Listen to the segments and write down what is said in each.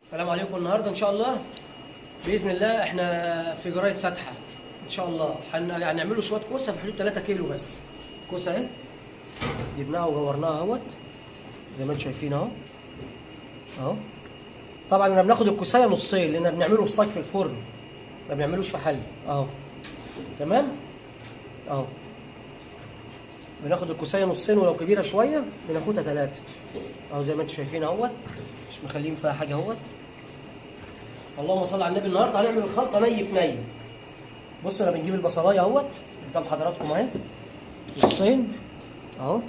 السلام عليكم. النهارده ان شاء الله باذن الله احنا في جرايه فاتحه ان شاء الله هنعمله شويه كوسه في حدود 3 كيلو بس. كوسه اهي جبناها وجورناها اهوت زي ما انتم شايفين اهو. طبعا احنا بناخد الكوسايه نصين لان بنعمله في صاج في الفرن، ما بنعملوش في حل اهو. تمام اهو. بناخد الكوسايه نصين ولو كبيره شويه بناخدها 3 اهو زي ما انتم شايفين اهوت، مش مخلين فيها حاجه اهوت. اللهم صل على النبي. النهارده هنعمل الخلطه ني في ني. بصوا انا بنجيب البصلايه اهوت قدام حضراتكم اهي نصين اهو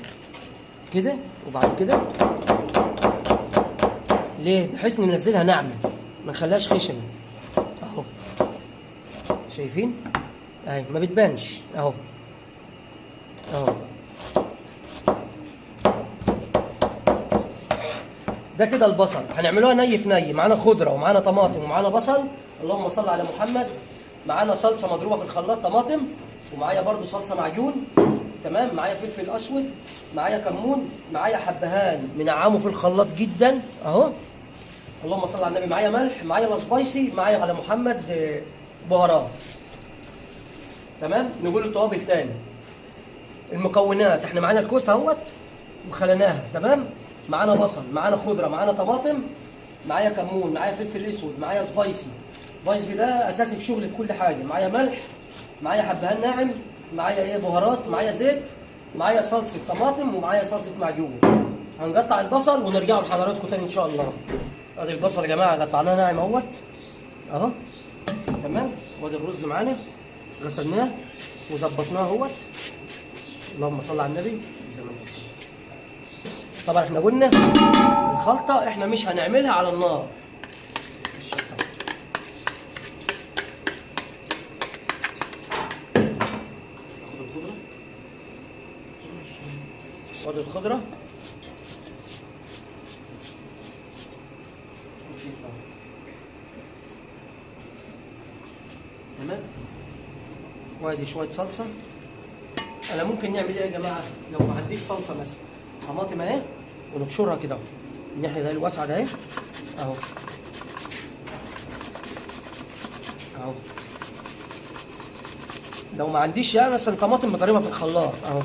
كده، وبعد كده ليه؟ بحيث ننزلها ناعمه ما نخليهاش خشنه اهو. شايفين اهي ما بتبانش اهو اهو. ده كده البصل هنعملوها ني في ني. معانا خضره ومعانا طماطم ومعانا بصل. اللهم صل على محمد. معانا صلصه مضروبه في الخلاط طماطم، ومعايا برده صلصه معجون. تمام. معايا فلفل اسود، معايا كمون، معايا حبهان منعمه في الخلاط جدا اهو. اللهم صل على النبي. معايا ملح، معايا سبايسي، معايا على محمد بهارات. تمام. نقول التوابل تاني. المكونات احنا معانا الكوسه اهوت وخليناها تمام. معانا بصل، معانا خضره، معانا طماطم، معايا كمون، معايا فلفل اسود، معايا سبايسي. سبايسي ده اساسي في شغلي في كل حاجه. معايا ملح، معايا حبهان ناعم، معايا بهارات، معايا زيت، معايا صلصه طماطم، ومعايا صلصه معجون. هنقطع البصل ونرجعوا لحضراتكم تاني ان شاء الله. ادي البصل يا جماعه قطعناه ناعم اهوت اهو. تمام. وادي الرز معانا غسلناه وظبطناه اهوت. اللهم صل على النبي. زي ما طبعا احنا قلنا الخلطه احنا مش هنعملها على النار. ناخد الخضره، ناخد الخضره تمام. وادي شويه صلصه. انا ممكن نعمل ايه يا جماعه لو ما عنديش صلصه؟ مثلا طماطم اهي ونبشرها كده اهو الناحيه دي الواسعه ده اهي اهو اهو. لو ما عنديش يعني مثلا طماطم بضربها في الخلاط اهو.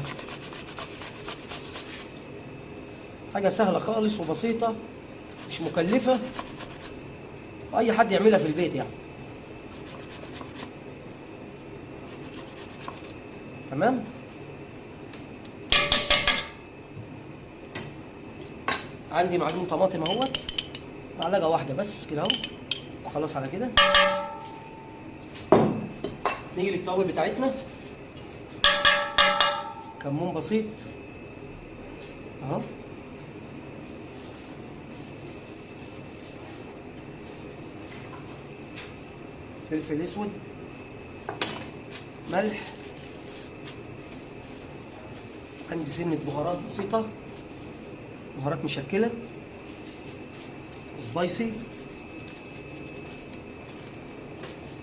حاجه سهله خالص وبسيطه مش مكلفه، واي حد يعملها في البيت يعني. تمام. عندي معجون طماطم اهوت معلقه واحده بس كده اهو، وخلاص على كده. نيجي للتوابل بتاعتنا. كمون بسيط اهو، فلفل اسود، ملح، عندي سنه بهارات بسيطه، بهارات مشكله، سبايسي،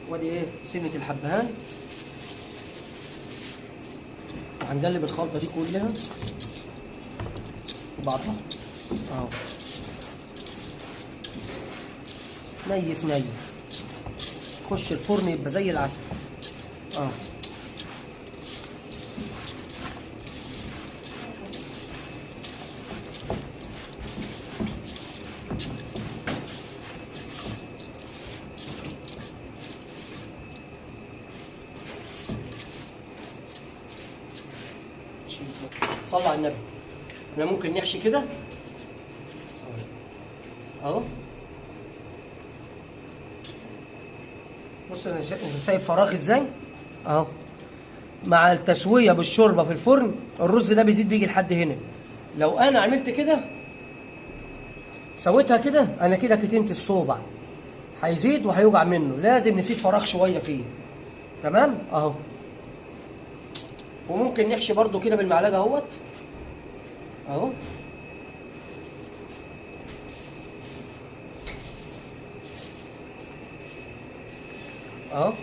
وادي ايه سنه الحبهان. وهنقلب الخلطه دي كلها في بعضها اهو ني في ني. خش الفرن يبقى زي العسل اهو. صلى على النبي. احنا ممكن نحشي كده اهو. بص انا سايب فراغ ازاي اهو. مع التسويه بالشوربه في الفرن الرز ده بيزيد بيجي لحد هنا. لو انا عملت كده سويتها كده انا كده كتمت الصوبع، هيزيد وهيوجع منه. لازم نسيب فراغ شويه فيه. تمام اهو. وممكن نحشي برده كده بالمعلقه اهوت اهو اهو.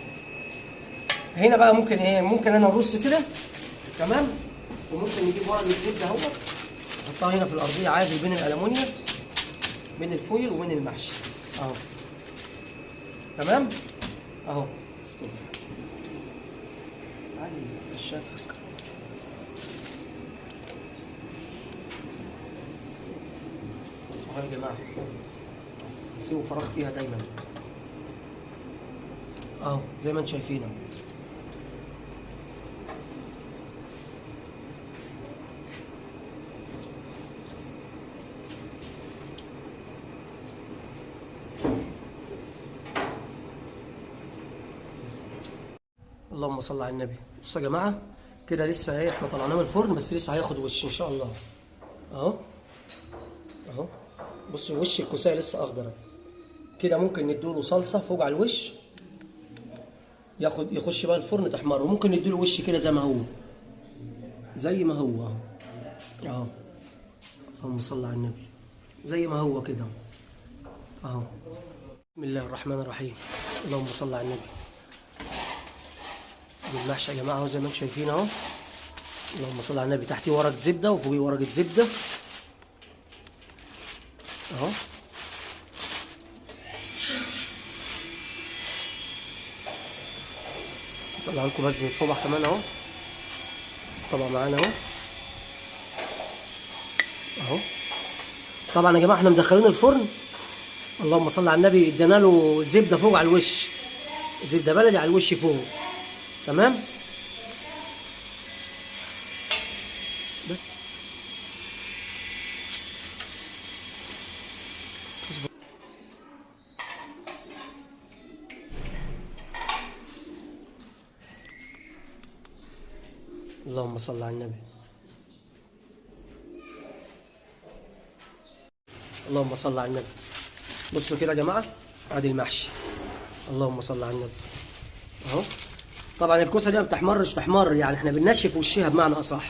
هنا بقى ممكن ايه، ممكن انا ارص كده تمام. وممكن نجيب ورق الزبده اهوت نحطها هنا في الارضيه عازل بين الالومنيوم، بين الفويل وبين المحشي اهو تمام اهو. عادي مش شافك. اهو يا جماعه سيبوا فراغ فيها دايما اهو زي ما انتم شايفين اهو. اللهم صل على النبي. بصوا يا جماعه كده لسه ايه، احنا طلعناه من الفرن بس لسه هياخد وش ان شاء الله اهو اهو. بصوا وش الكوسايه لسه اخضر كده. ممكن نديله صلصه فوق على الوش يخش بقى الفرن تحمر، وممكن نديله وش كده زي ما هو اهو اهو. اللهم صل على النبي زي ما هو كده اهو. بسم الله الرحمن الرحيم. اللهم صل على النبي. المحشي يا جماعه اهو زي ما انتم شايفين اهو. اللهم صل على النبي. تحتيه ورقه زبده وفوقيه ورقه زبده اهو. طلع لكم بقى صبح كمان اهو. طبعا معانا اهو اهو. طبعا يا جماعه احنا مدخلين الفرن اللهم صل على النبي، ادينا له زبده فوق على الوش، زبده بلدي على الوش فوق تمام. بس اللهم صل على النبي. اللهم صل على النبي. بصوا كده يا جماعه ادي المحشي. اللهم صل على النبي اهو. طبعا الكوسه دي ما بتحمرش تحمر، يعني احنا بننشف وشها بمعنى اصح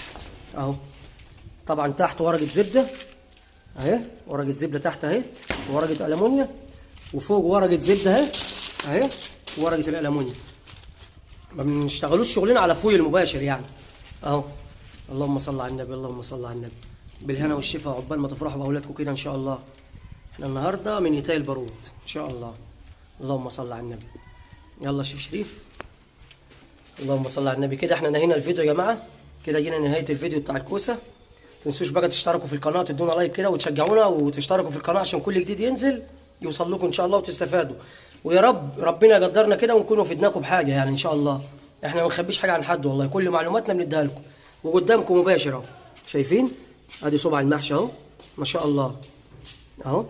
اهو. طبعا تحت ورقه زبده اهي، ورقه زبده تحت اهي، ورقه المونيا، وفوق ورقه زبده اهي اهي، ورقه الالمونيا. ما بنشتغلوش شغلنا على فويل مباشر يعني اهو. اللهم صل على النبي. اللهم صل على النبي. بالهنا والشفا وعقبال ما تفرحوا باولادكم كده ان شاء الله. احنا النهارده من يتاي البارود ان شاء الله. اللهم صل على النبي. يلا شيف شريف. اللهم صل على النبي. كده احنا نهينا الفيديو يا جماعه، كده جينا نهايه الفيديو بتاع الكوسه. تنسوش بقى تشتركوا في القناه وتدونا لايك كده وتشجعونا وتشتركوا في القناه عشان كل جديد ينزل يوصل لكم ان شاء الله وتستفادوا. ويا رب ربنا يقدرنا كده ونكونوا فدناكم بحاجه يعني ان شاء الله. احنا ما نخبيش حاجه عن حد والله، كل معلوماتنا بنديها لكم وقدامكم مباشر اهو. شايفين ادي صبع المحشي اهو ما شاء الله اهو.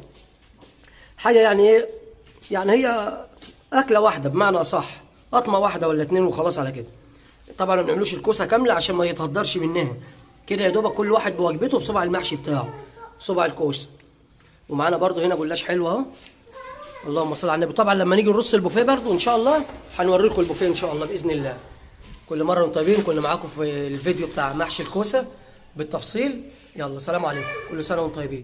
حاجه يعني ايه، يعني هي اكله واحده بمعنى اصح، قطمه واحده ولا اتنين وخلاص على كده. طبعا ما بنعملوش الكوسه كامله عشان ما يتهدرش منها كده، يا دوبك كل واحد بوجبته بصبع المحشي بتاعه، صبع الكوسه. ومعانا برده هنا جلاش حلو اهو. اللهم صل على النبي. طبعا لما نيجي نرص البوفيه برده ان شاء الله هنوريكم البوفيه ان شاء الله باذن الله. كل مره وانتم طيبين، كنا معاكم في الفيديو بتاع محشي الكوسه بالتفصيل. يلا سلام عليكم، كل سنه وانتم طيبين.